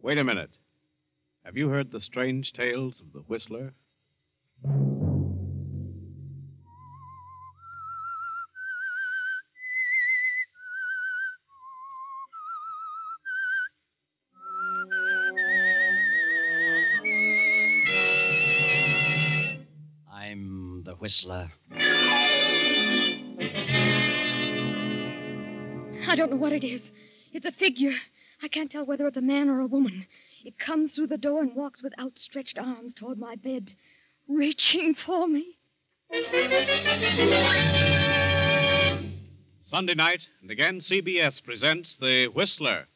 Wait a minute. Have you heard the strange tales of the Whistler? I'm the Whistler. I don't know what it is. It's a figure. I can't tell whether it's a man or a woman. It comes through the door and walks with outstretched arms toward my bed, reaching for me. Sunday night, and again CBS presents The Whistler.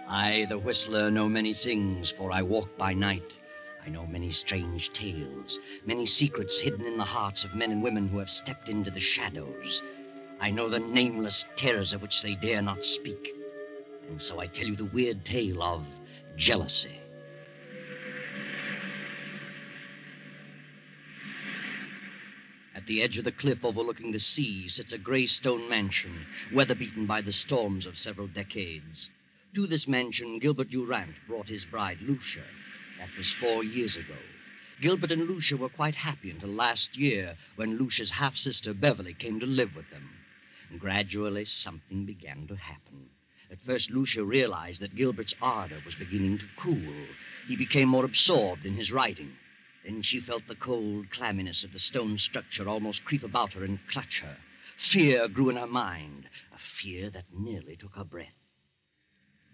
I, the Whistler, know many things, for I walk by night. I know many strange tales, many secrets hidden in the hearts of men and women who have stepped into the shadows. I know the nameless terrors of which they dare not speak. And so I tell you the weird tale of jealousy. At the edge of the cliff overlooking the sea sits a gray stone mansion, weather-beaten by the storms of several decades. To this mansion, Gilbert Durant brought his bride, Lucia. That was 4 years ago. Gilbert and Lucia were quite happy until last year, when Lucia's half-sister, Beverly, came to live with them. And gradually, something began to happen. At first, Lucia realized that Gilbert's ardor was beginning to cool. He became more absorbed in his writing. Then she felt the cold clamminess of the stone structure almost creep about her and clutch her. Fear grew in her mind, a fear that nearly took her breath.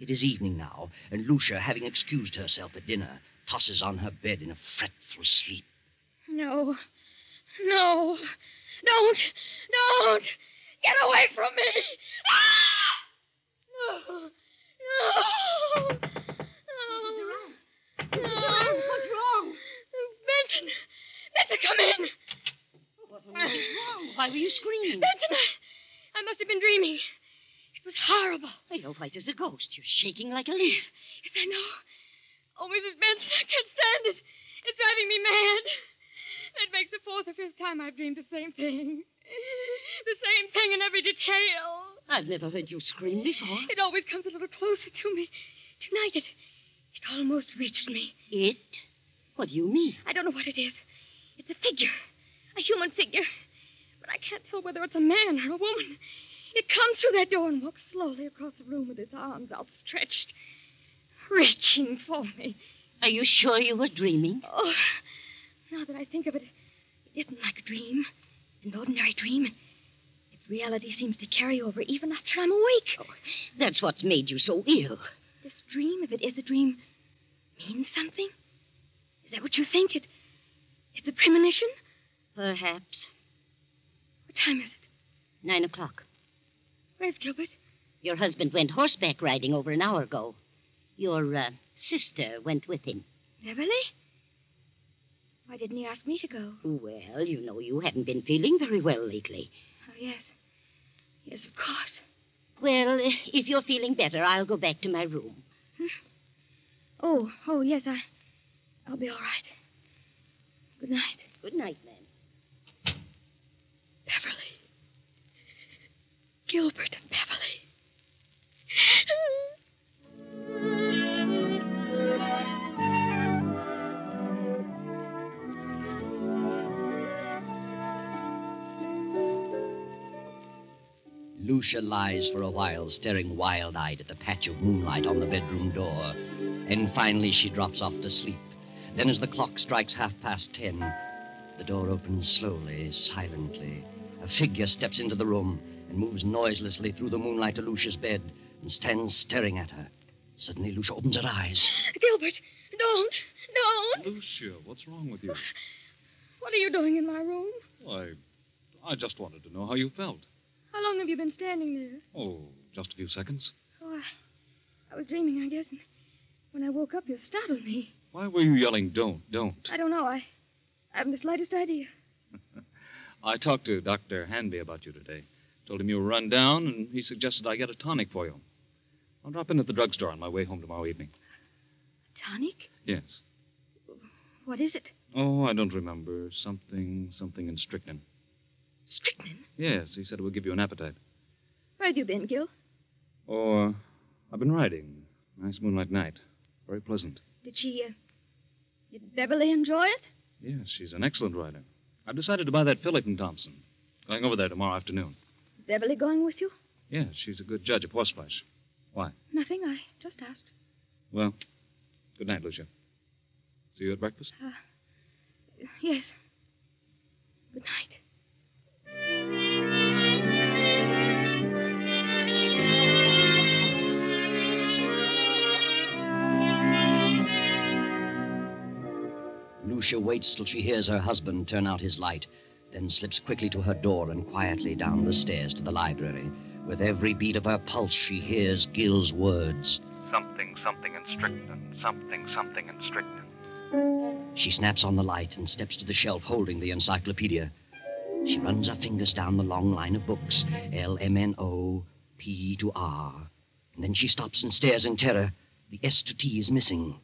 It is evening now, and Lucia, having excused herself at dinner, tosses on her bed in a fretful sleep. No. No. Don't. Get away from me. Ah! No. What's wrong? Benton, come in. What was wrong? Why were you screaming? Benton, I must have been dreaming. It was horrible. You're white as a ghost. You're shaking like a leaf. Yes, I know. Oh, Mrs. Benson, I can't stand it. It's driving me mad. That makes the 4th or 5th time I've dreamed the same thing. The same thing in every detail. I've never heard you scream before. It always comes a little closer to me. Tonight, it almost reached me. It? What do you mean? I don't know what it is. It's a figure. A human figure. But I can't tell whether it's a man or a woman. It comes through that door and walks slowly across the room with its arms outstretched, reaching for me. Are you sure you were dreaming? Oh, now that I think of it, it isn't like a dream, an ordinary dream. Its reality seems to carry over even after I'm awake. Oh, that's what's made you so ill. This dream, if it is a dream, means something? Is that what you think? It's a premonition? Perhaps. What time is it? 9 o'clock. Where's Gilbert? Your husband went horseback riding over an hour ago. Your sister went with him. Beverly? Why didn't he ask me to go? Well, you know you haven't been feeling very well lately. Oh, yes. Yes, of course. Well, if you're feeling better, I'll go back to my room. Oh, yes, I'll be all right. Good night. Good night, ma'am. Beverly. Gilbert and Beverly. Lucia lies for a while, staring wild-eyed at the patch of moonlight on the bedroom door. And finally she drops off to sleep. Then as the clock strikes 10:30, the door opens slowly, silently. A figure steps into the room and moves noiselessly through the moonlight to Lucia's bed and stands staring at her. Suddenly, Lucia opens her eyes. Gilbert, don't. Lucia, what's wrong with you? What are you doing in my room? Why, I just wanted to know how you felt. How long have you been standing there? Oh, just a few seconds. Oh, I was dreaming, I guess. And when I woke up, you startled me. Why were you yelling, don't? I don't know. I haven't the slightest idea. I talked to Dr. Hanby about you today. Told him you were run down, and he suggested I get a tonic for you. I'll drop in at the drugstore on my way home tomorrow evening. A tonic? Yes. What is it? Oh, I don't remember. Something in strychnine. Strychnine? Yes, he said it would give you an appetite. Where have you been, Gil? Oh, I've been riding. Nice moonlight night. Very pleasant. Did Beverly enjoy it? Yes, she's an excellent rider. I've decided to buy that filly from Thompson. Going over there tomorrow afternoon. Is Beverly going with you? Yes, she's a good judge of horse flesh. Why? Nothing. I just asked. Well, good night, Lucia. See you at breakfast? Yes. Good night. Lucia waits till she hears her husband turn out his light, then slips quickly to her door and quietly down the stairs to the library. With every beat of her pulse, she hears Gil's words. Something in strychnine. Something in strychnine. She snaps on the light and steps to the shelf holding the encyclopedia. She runs her fingers down the long line of books, LMNO, P to R. And then she stops and stares in terror. The S to T is missing.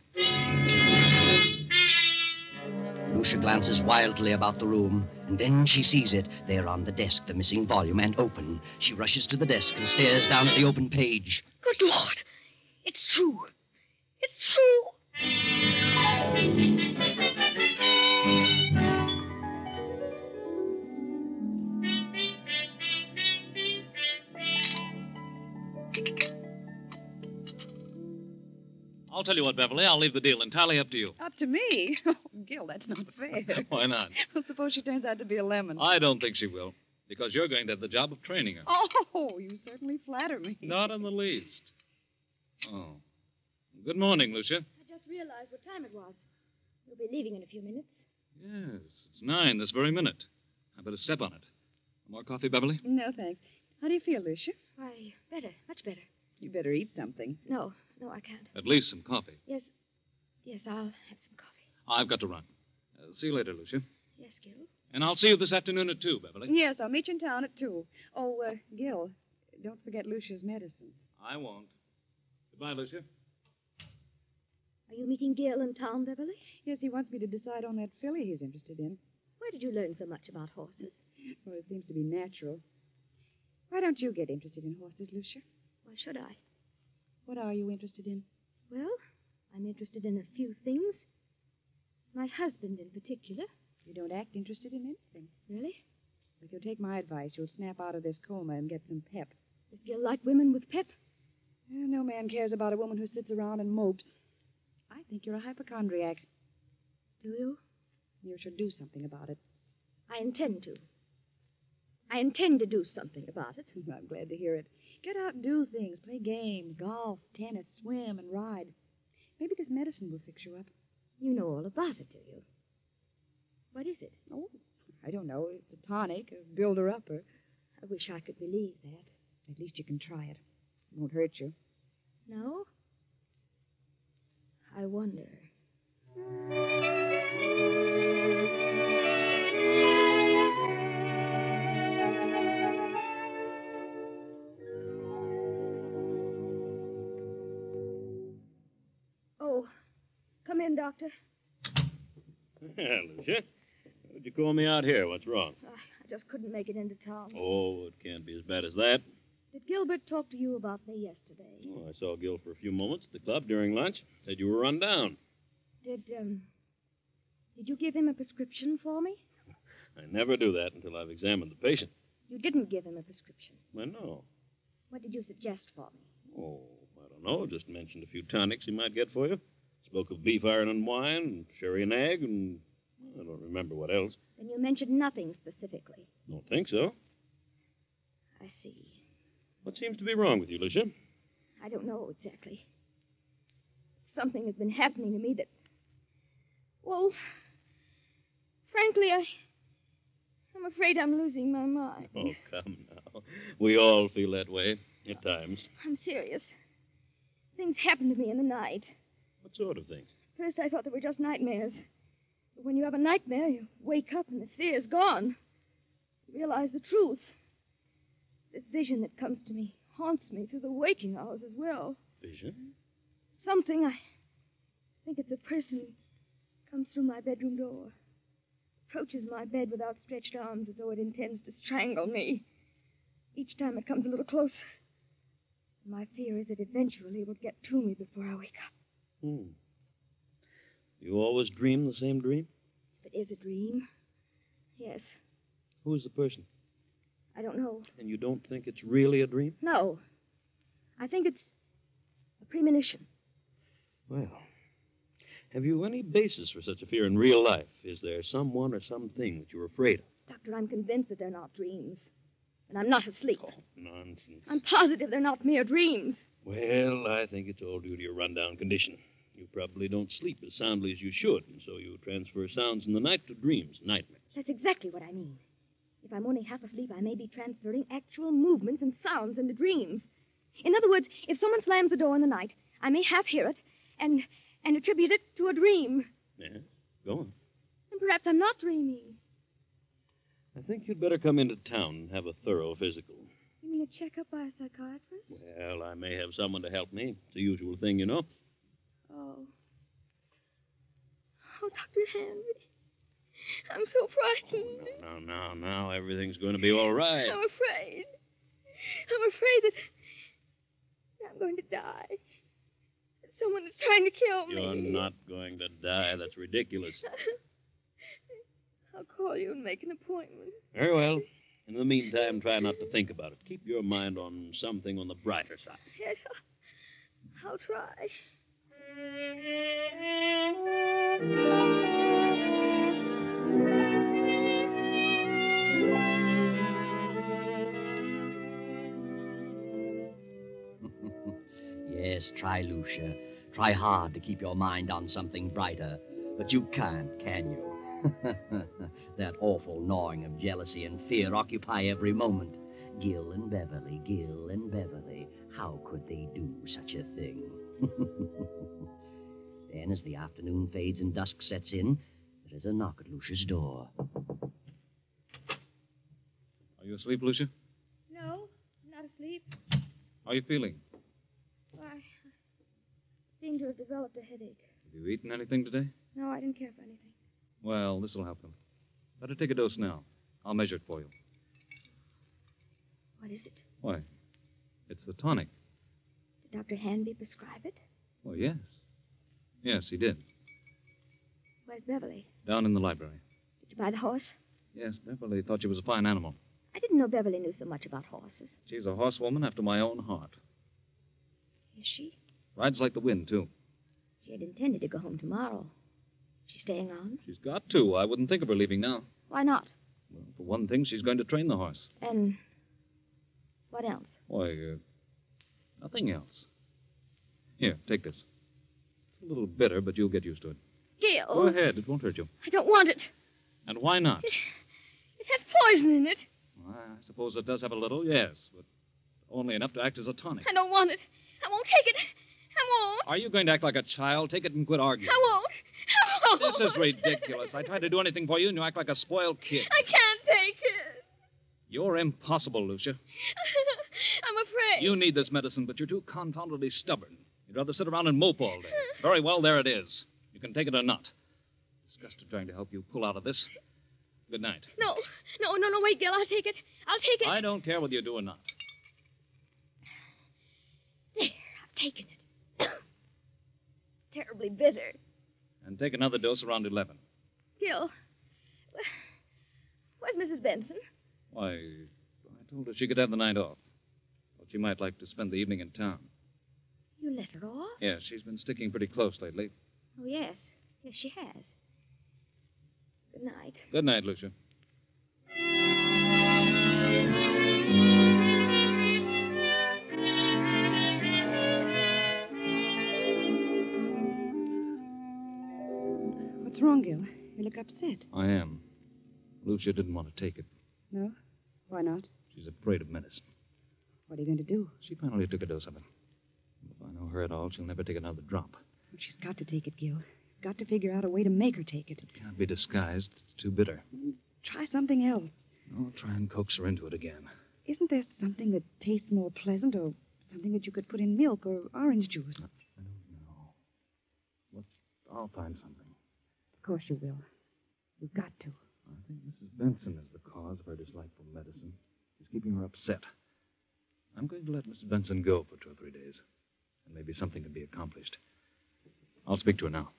Lucia glances wildly about the room, and then she sees it. There on the desk, the missing volume, and open. She rushes to the desk and stares down at the open page. Good Lord. It's true. It's true. I'll tell you what, Beverly. I'll leave the deal entirely up to you. Up to me? Oh, Gil, that's not fair. Why not? Well, suppose she turns out to be a lemon. I don't think she will, because you're going to have the job of training her. Oh, you certainly flatter me. Not in the least. Oh. Good morning, Lucia. I just realized what time it was. We'll be leaving in a few minutes. Yes, it's 9 this very minute. I better step on it. More coffee, Beverly? No, thanks. How do you feel, Lucia? Why, better. Much better. You better eat something. No, I can't. At least some coffee. Yes, I'll have some coffee. I've got to run. See you later, Lucia. Yes, Gil. And I'll see you this afternoon at 2, Beverly. Yes, I'll meet you in town at 2. Oh, Gil, don't forget Lucia's medicine. I won't. Goodbye, Lucia. Are you meeting Gil in town, Beverly? Yes, he wants me to decide on that filly he's interested in. Where did you learn so much about horses? Well, it seems to be natural. Why don't you get interested in horses, Lucia? Why should I? What are you interested in? Well, I'm interested in a few things. My husband in particular. You don't act interested in anything. Really? If you'll take my advice, you'll snap out of this coma and get some pep. If you like women with pep? Well, no man cares about a woman who sits around and mopes. I think you're a hypochondriac. Do you? You should do something about it. I intend to. I intend to do something about it. I'm glad to hear it. Get out and do things. Play games, golf, tennis, swim, and ride. Maybe this medicine will fix you up. You know all about it, do you? What is it? Oh, I don't know. It's a tonic, a builder-upper. I wish I could believe that. At least you can try it. It won't hurt you. No? I wonder. Oh, come in, Doctor. Yeah, Lucia. Why'd you call me out here? What's wrong? I just couldn't make it into town. Oh, it can't be as bad as that. Did Gilbert talk to you about me yesterday? Oh, I saw Gil for a few moments at the club during lunch. Said you were run down. Did you give him a prescription for me? I never do that until I've examined the patient. You didn't give him a prescription. Well, no. What did you suggest for me? Oh, I don't know. Just mentioned a few tonics he might get for you. Spoke of beef iron and wine, and sherry and egg, and I don't remember what else. Then you mentioned nothing specifically. Don't think so. I see. What seems to be wrong with you, Lucia? I don't know exactly. Something has been happening to me that... Well, frankly, I'm afraid I'm losing my mind. Oh, come now. We all feel that way at times. I'm serious. Things happen to me in the night. What sort of things? First, I thought they were just nightmares. But when you have a nightmare, you wake up and the fear is gone. You realize the truth. This vision that comes to me haunts me through the waking hours as well. Vision? Something, I think it's a person who comes through my bedroom door, approaches my bed with outstretched arms as though it intends to strangle me. Each time it comes a little closer, My fear is that eventually it will get to me before I wake up. You always dream the same dream? If it is a dream, yes. Who is the person? I don't know. And you don't think it's really a dream? No. I think it's a premonition. Well, have you any basis for such a fear in real life? Is there someone or something that you're afraid of? Doctor, I'm convinced that they're not dreams. And I'm not asleep. Oh, nonsense. I'm positive they're not mere dreams. Well, I think it's all due to your rundown condition. You probably don't sleep as soundly as you should, and so you transfer sounds in the night to dreams, nightmares. That's exactly what I mean. If I'm only half asleep, I may be transferring actual movements and sounds into dreams. In other words, if someone slams the door in the night, I may half hear it and attribute it to a dream. Yeah, go on. And perhaps I'm not dreaming. I think you'd better come into town and have a thorough physical. You mean a checkup by a psychiatrist? Well, I may have someone to help me. It's the usual thing, you know. Oh. Oh, Dr. Henry. I'm so frightened. Oh, now. Everything's going to be all right. I'm afraid. I'm afraid that I'm going to die. That someone is trying to kill me. You're not going to die. That's ridiculous. I'll call you and make an appointment. Very well. In the meantime, try not to think about it. Keep your mind on something on the brighter side. Yes, I'll try. Yes, try, Lucia. Try hard to keep your mind on something brighter. But you can't, can you? That awful gnawing of jealousy and fear occupy every moment. Gil and Beverly, Gil and Beverly. How could they do such a thing? Then, as the afternoon fades and dusk sets in, there is a knock at Lucia's door. Are you asleep, Lucia? No, I'm not asleep. How are you feeling? Why, I seem to have developed a headache. Have you eaten anything today? No, I didn't care for anything. Well, this will help them. Better take a dose now. I'll measure it for you. What is it? Why, it's the tonic. Did Dr. Hanby prescribe it? Oh, yes. Yes, he did. Where's Beverly? Down in the library. Did you buy the horse? Yes, Beverly thought she was a fine animal. I didn't know Beverly knew so much about horses. She's a horsewoman after my own heart. Is she? Rides like the wind, too. She had intended to go home tomorrow. She's staying on? She's got to. I wouldn't think of her leaving now. Why not? Well, for one thing, she's going to train the horse. And what else? Why, nothing else. Here, take this. It's a little bitter, but you'll get used to it. Gil. Go ahead. It won't hurt you. I don't want it. And why not? It has poison in it. Well, I suppose it does have a little, yes, but only enough to act as a tonic. I don't want it. I won't take it. I won't. Are you going to act like a child? Take it and quit arguing. I won't. I won't. This is ridiculous. I tried to do anything for you, and you act like a spoiled kid. I can't take it. You're impossible, Lucia. I'm afraid. You need this medicine, but you're too confoundedly stubborn. You'd rather sit around and mope all day. Very well, there it is. You can take it or not. Disgusted trying to help you pull out of this. Good night. No, wait, Gil. I'll take it. I'll take it. I don't care whether you do or not. There, I've taken it. Terribly bitter. And take another dose around 11. Gil, where's Mrs. Benson? Why, I told her she could have the night off. Thought she might like to spend the evening in town. You let her off? Yes, she's been sticking pretty close lately. Oh, yes. Yes, she has. Good night. Good night, Lucia. What's wrong, Gil? You look upset. I am. Lucia didn't want to take it. No? Why not? She's afraid of medicine. What are you going to do? She finally took a dose of it. If I know her at all, she'll never take another drop. Well, she's got to take it, Gil. Got to figure out a way to make her take it. It can't be disguised. It's too bitter. Try something else. I'll try and coax her into it again. Isn't there something that tastes more pleasant, or something that you could put in milk or orange juice? I don't know. I'll find something. Of course you will. You've got to. I think Mrs. Benson is the cause of her dislike for medicine. She's keeping her upset. I'm going to let Mrs. Benson go for 2 or 3 days. And maybe something can be accomplished. I'll speak to her now.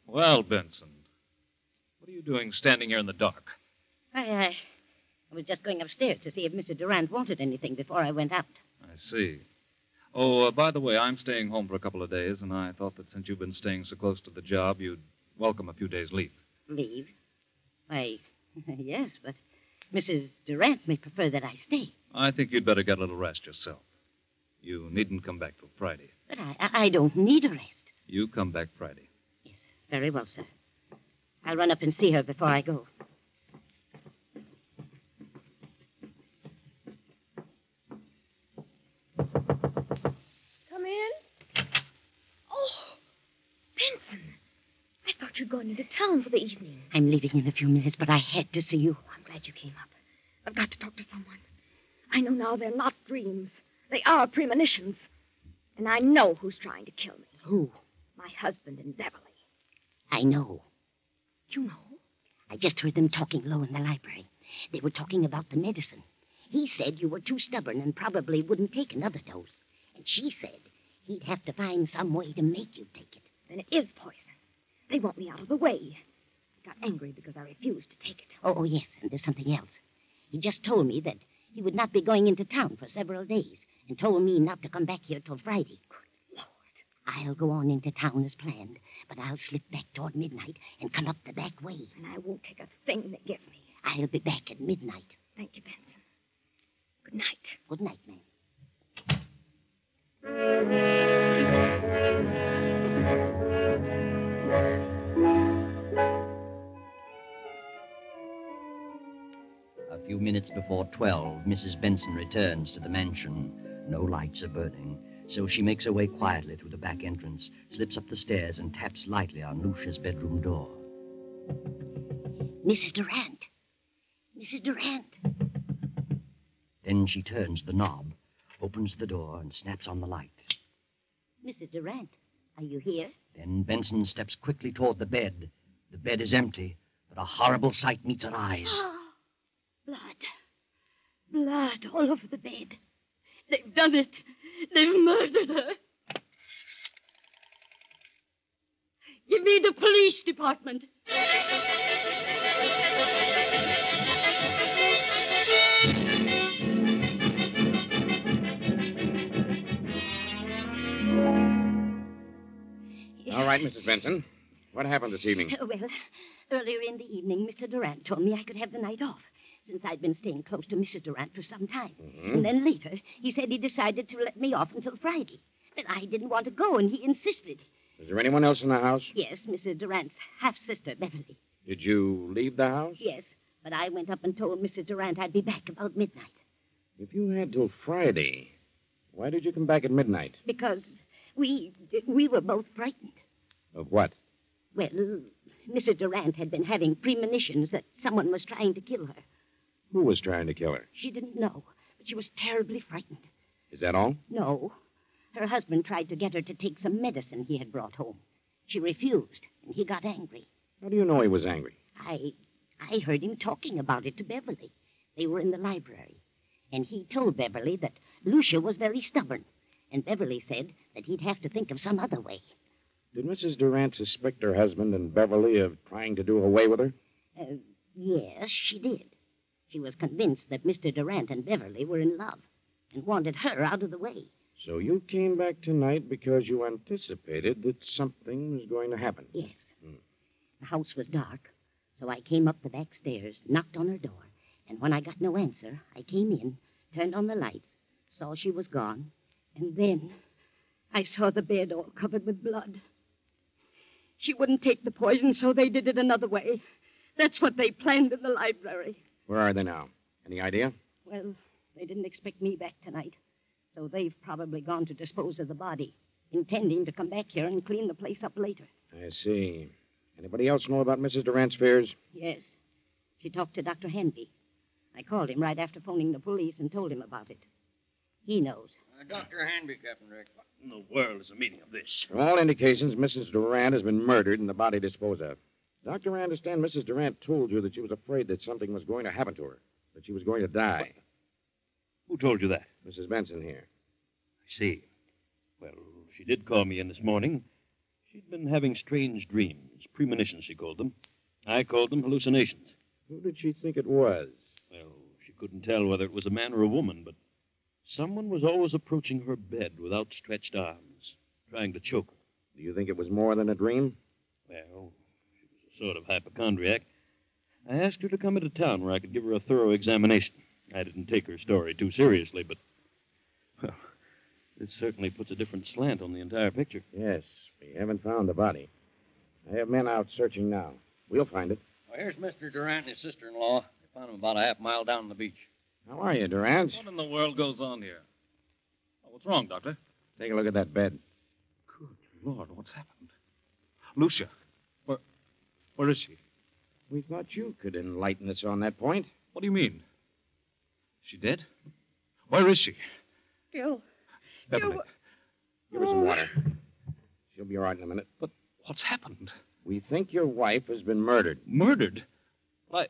Well, Benson, what are you doing standing here in the dark? I was just going upstairs to see if Mr. Durant wanted anything before I went out. I see. Oh, by the way, I'm staying home for a couple of days, and I thought that since you've been staying so close to the job, you'd welcome a few days' leave. Leave? Why, yes, but Mrs. Durant may prefer that I stay. I think you'd better get a little rest yourself. You needn't come back till Friday. But I don't need a rest. You come back Friday. Yes, very well, sir. I'll run up and see her before I go. Come in. Oh, Benson. I thought you'd gone into town for the evening. I'm leaving in a few minutes, but I had to see you. I'm glad you came up. I've got to talk to someone. I know now they're not dreams. They are premonitions. And I know who's trying to kill me. Who? My husband and Beverly. I know. You know? I just heard them talking low in the library. They were talking about the medicine. He said you were too stubborn and probably wouldn't take another dose. And she said he'd have to find some way to make you take it. Then it is poison. They want me out of the way. I got angry because I refused to take it. Oh, yes, and there's something else. He just told me that he would not be going into town for several days and told me not to come back here till Friday. Good Lord. I'll go on into town as planned, but I'll slip back toward midnight and come up the back way. And I won't take a thing they give me. I'll be back at midnight. Thank you, Benson. Good night. Good night, ma'am. A few minutes before 12, Mrs. Benson returns to the mansion. No lights are burning, so she makes her way quietly through the back entrance, slips up the stairs, and taps lightly on Lucia's bedroom door. Mrs. Durant. Mrs. Durant. Then she turns the knob, opens the door, and snaps on the light. Mrs. Durant, are you here? Then Benson steps quickly toward the bed. The bed is empty, but a horrible sight meets her eyes. Blood. Blood all over the bed. They've done it. They've murdered her. Give me the police department. All right, Mrs. Benson. What happened this evening? Well, earlier in the evening, Mr. Durant told me I could have the night off, since I'd been staying close to Mrs. Durant for some time. Mm-hmm. And then later, he said he decided to let me off until Friday. But I didn't want to go, and he insisted. Was there anyone else in the house? Yes, Mrs. Durant's half-sister, Beverly. Did you leave the house? Yes, but I went up and told Mrs. Durant I'd be back about midnight. If you had till Friday, why did you come back at midnight? Because we were both frightened. Of what? Well, Mrs. Durant had been having premonitions that someone was trying to kill her. Who was trying to kill her? She didn't know, but she was terribly frightened. Is that all? No. Her husband tried to get her to take some medicine he had brought home. She refused, and he got angry. How do you know he was angry? I heard him talking about it to Beverly. They were in the library. And he told Beverly that Lucia was very stubborn. And Beverly said that he'd have to think of some other way. Did Mrs. Durant suspect her husband and Beverly of trying to do away with her? Yes, she did. She was convinced that Mr. Durant and Beverly were in love and wanted her out of the way. So you came back tonight because you anticipated that something was going to happen? Yes. The house was dark, so I came up the back stairs, knocked on her door, and when I got no answer, I came in, turned on the lights, saw she was gone, and then I saw the bed all covered with blood. She wouldn't take the poison, so they did it another way. That's what they planned in the library. Where are they now? Any idea? Well, they didn't expect me back tonight, so they've probably gone to dispose of the body, intending to come back here and clean the place up later. I see. Anybody else know about Mrs. Durant's fears? Yes. She talked to Dr. Hanby. I called him right after phoning the police and told him about it. He knows. Dr. Hanby, Captain Rick. What in the world is the meaning of this? From all indications, Mrs. Durant has been murdered and the body disposed of. Doctor, I understand Mrs. Durant told you that she was afraid that something was going to happen to her, that she was going to die. Who told you that? Mrs. Benson here. I see. Well, she did call me in this morning. She'd been having strange dreams. Premonitions, she called them. I called them hallucinations. Who did she think it was? Well, she couldn't tell whether it was a man or a woman, but someone was always approaching her bed with outstretched arms, trying to choke her. Do you think it was more than a dream? Well, she was a sort of hypochondriac. I asked her to come into town where I could give her a thorough examination. I didn't take her story too seriously, but, well, it certainly puts a different slant on the entire picture. Yes, we haven't found the body. I have men out searching now. We'll find it. Well, here's Mr. Durant and his sister-in-law. They found him about a half-mile down on the beach. How are you, Durant? What in the world goes on here? Oh, what's wrong, Doctor? Take a look at that bed. Good Lord, what's happened? Lucia, where is she? We thought you could enlighten us on that point. What do you mean? Is she dead? Where is she? Gil. Beverly, Give her some water. She'll be all right in a minute. but what's happened? We think your wife has been murdered. Murdered? What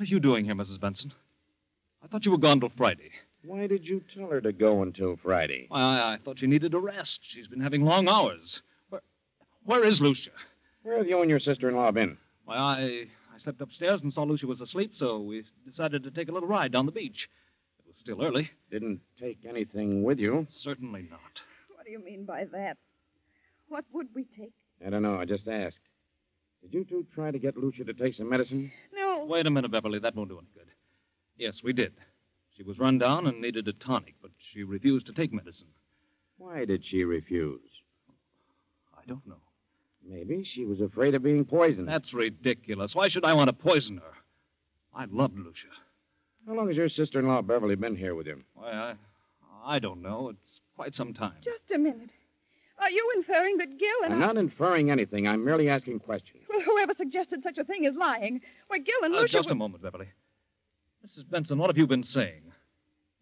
are you doing here, Mrs. Benson? I thought you were gone till Friday. Why did you tell her to go until Friday? Why, I thought she needed a rest. She's been having long hours. Where is Lucia? Where have you and your sister-in-law been? Why, I slept upstairs and saw Lucia was asleep, so we decided to take a little ride down the beach. It was still early. Didn't take anything with you? Certainly not. What do you mean by that? What would we take? I don't know. I just asked. Did you two try to get Lucia to take some medicine? No. Wait a minute, Beverly. That won't do any good. Yes, we did. She was run down and needed a tonic, but she refused to take medicine. Why did she refuse? I don't know. Maybe she was afraid of being poisoned. That's ridiculous. Why should I want to poison her? I loved Lucia. How long has your sister-in-law Beverly been here with you? Why, I don't know. It's quite some time. Just a minute. Are you inferring that Gil and I'm not inferring anything. I'm merely asking questions. Well, whoever suggested such a thing is lying. Why, Gil and Lucia... Just a moment, Beverly. Mrs. Benson, what have you been saying?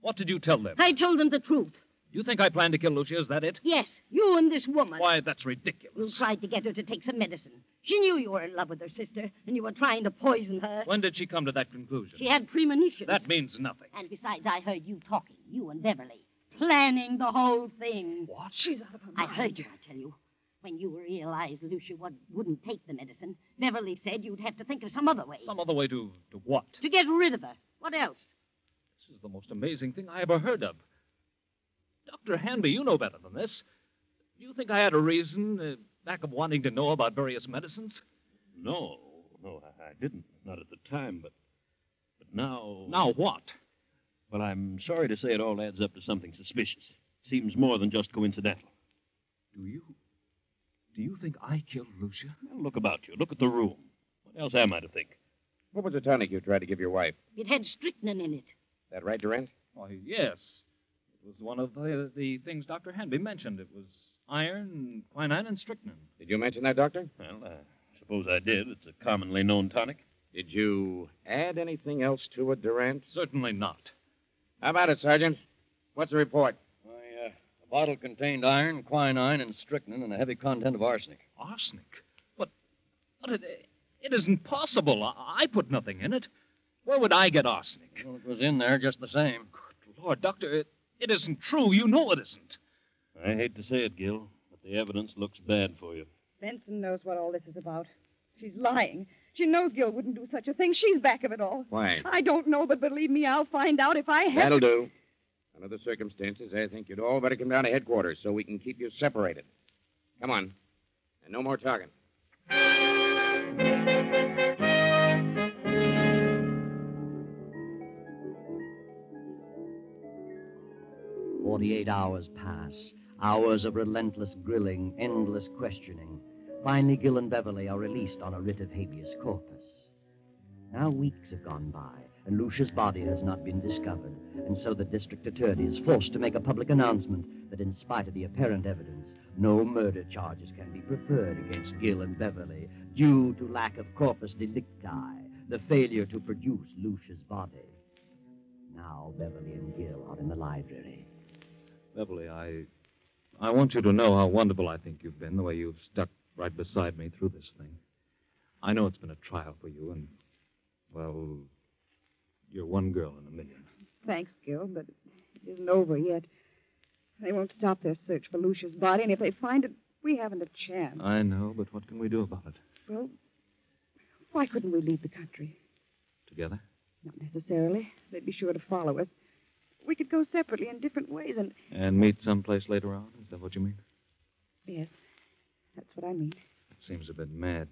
What did you tell them? I told them the truth. You think I planned to kill Lucia? Is that it? Yes, you and this woman. Why, that's ridiculous. You tried to get her to take some medicine. She knew you were in love with her sister, and you were trying to poison her. When did she come to that conclusion? She had premonitions. That means nothing. And besides, I heard you talking, you and Beverly, planning the whole thing. What? She's out of her I mind. heard you, I tell you. When you realized Lucia wouldn't take the medicine, Beverly said you'd have to think of some other way. Some other way to what? To get rid of her. What else? This is the most amazing thing I ever heard of. Dr. Hanby, you know better than this. Do you think I had a reason back of wanting to know about various medicines? No, I didn't. Not at the time, but now... Now what? Well, I'm sorry to say it all adds up to something suspicious. Seems more than just coincidental. Do you think I killed Lucia? Well, look about you. Look at the room. What else am I to think? What was the tonic you tried to give your wife? It had strychnine in it. That right, Durant? Why, yes. It was one of the things Dr. Hanby mentioned. It was iron, quinine, and strychnine. Did you mention that, Doctor? Well, I suppose I did. It's a commonly known tonic. Did you add anything else to it, Durant? Certainly not. How about it, Sergeant? What's the report? Why, the bottle contained iron, quinine, and strychnine, and a heavy content of arsenic. Arsenic? But it isn't possible. I put nothing in it. Where would I get arsenic? Well, it was in there just the same. Good Lord, Doctor, it isn't true. You know it isn't. I hate to say it, Gil, but the evidence looks bad for you. Benson knows what all this is about. She's lying. She knows Gil wouldn't do such a thing. She's back of it all. Why? I don't know, but believe me, I'll find out if I have... That'll do. Under the circumstances, I think you'd all better come down to headquarters so we can keep you separated. Come on. And no more talking. 48 hours pass, hours of relentless grilling, endless questioning. Finally, Gil and Beverly are released on a writ of habeas corpus. Now weeks have gone by, and Lucia's body has not been discovered, and so the district attorney is forced to make a public announcement that in spite of the apparent evidence, no murder charges can be preferred against Gil and Beverly due to lack of corpus delicti, the failure to produce Lucia's body. Now Beverly and Gil are in the library. Beverly, I want you to know how wonderful I think you've been, the way you've stuck right beside me through this thing. I know it's been a trial for you, and, well, you're one girl in a million. Thanks, Gil, but it isn't over yet. They won't stop their search for Lucia's body, and if they find it, we haven't a chance. I know, but what can we do about it? Well, why couldn't we leave the country? Together? Not necessarily. They'd be sure to follow us. We could go separately in different ways, and... And meet someplace later on? Is that what you mean? Yes, that's what I mean. That seems a bit mad.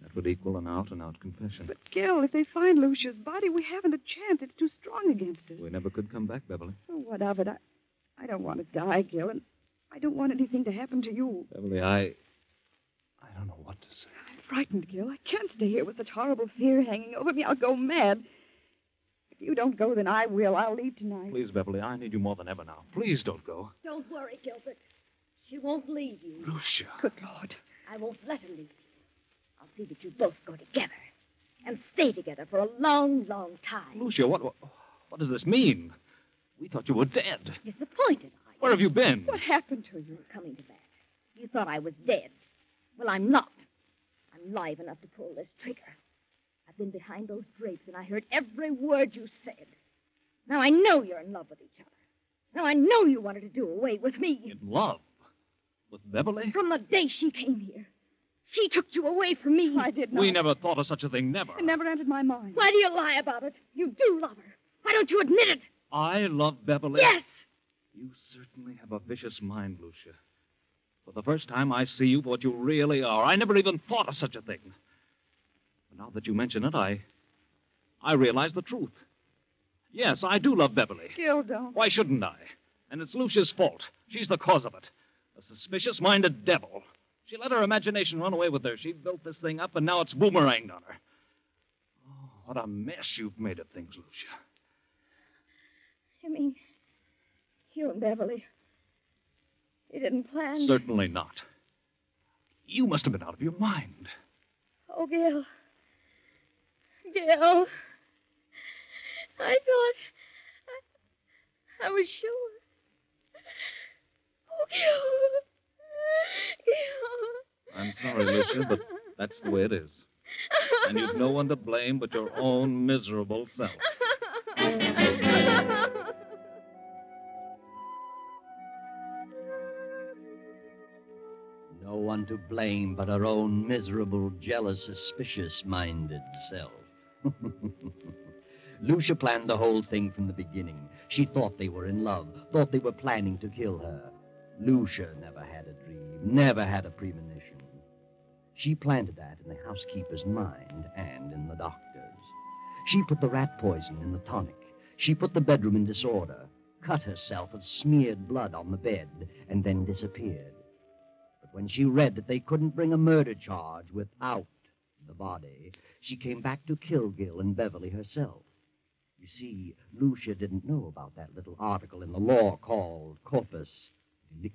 That would equal an out-and-out confession. But, Gil, if they find Lucia's body, we haven't a chance. It's too strong against us. We never could come back, Beverly. Oh, what of it? I don't want to die, Gil, and I don't want anything to happen to you. Beverly, I don't know what to say. I'm frightened, Gil. I can't stay here with such horrible fear hanging over me. I'll go mad. If you don't go, then I will. I'll leave tonight. Please, Beverly, I need you more than ever now. Please don't go. Don't worry, Gilbert. She won't leave you. Lucia. Good Lord. I won't let her leave you. I'll see that you both go together and stay together for a long, long time. Lucia, what does this mean? We thought you were dead. Disappointed, are you? Where have you been? What happened to you? You're coming to that. You thought I was dead. Well, I'm not. I'm live enough to pull this trigger. I've been behind those drapes, and I heard every word you said. Now I know you're in love with each other. Now I know you wanted to do away with me. In love? With Beverly? From the day she came here. She took you away from me. I did not. We never thought of such a thing, never. It never entered my mind. Why do you lie about it? You do love her. Why don't you admit it? I love Beverly. Yes. You certainly have a vicious mind, Lucia. For the first time, I see you for what you really are. I never even thought of such a thing. But now that you mention it, I realize the truth. Yes, I do love Beverly. Gil, don't. Why shouldn't I? And it's Lucia's fault. She's the cause of it. A suspicious-minded devil. She let her imagination run away with her. She built this thing up, and now it's boomeranged on her. Oh, what a mess you've made of things, Lucia. You mean you and Beverly, you didn't plan? Certainly not. You must have been out of your mind. Oh, Gil. Gil. I thought... I was sure. Oh, Gil. I'm sorry, Lucia, but that's the way it is. And you've no one to blame but your own miserable self. No one to blame but her own miserable, jealous, suspicious-minded self. Lucia planned the whole thing from the beginning. She thought they were in love, thought they were planning to kill her. Lucia never had a dream, never had a premonition. She planted that in the housekeeper's mind and in the doctor's. She put the rat poison in the tonic. She put the bedroom in disorder, cut herself and smeared blood on the bed, and then disappeared. But when she read that they couldn't bring a murder charge without the body, she came back to kill Gil and Beverly herself. You see, Lucia didn't know about that little article in the law called corpus delicti.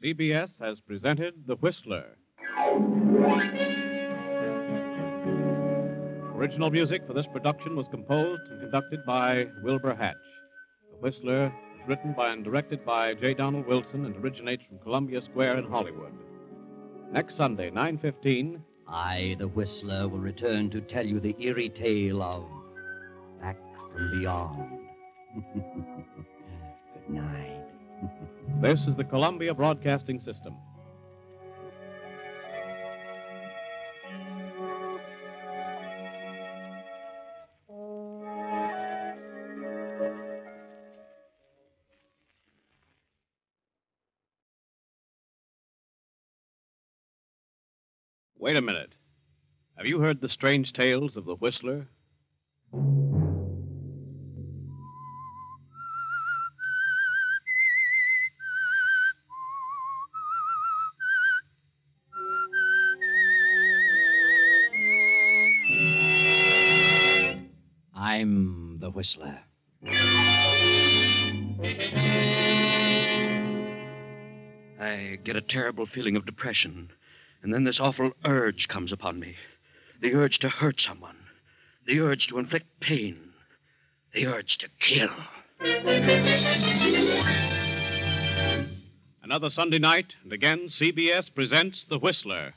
CBS has presented The Whistler. Original music for this production was composed and conducted by Wilbur Hatch. The Whistler is written by and directed by J. Donald Wilson and originates from Columbia Square in Hollywood. Next Sunday, 9:15. I, the Whistler, will return to tell you the eerie tale of Back from Beyond. Good night. This is the Columbia Broadcasting System. Wait a minute. Have you heard the strange tales of the Whistler? I'm the Whistler. I get a terrible feeling of depression. And then this awful urge comes upon me. The urge to hurt someone. The urge to inflict pain. The urge to kill. Another Sunday night, and again CBS presents The Whistler.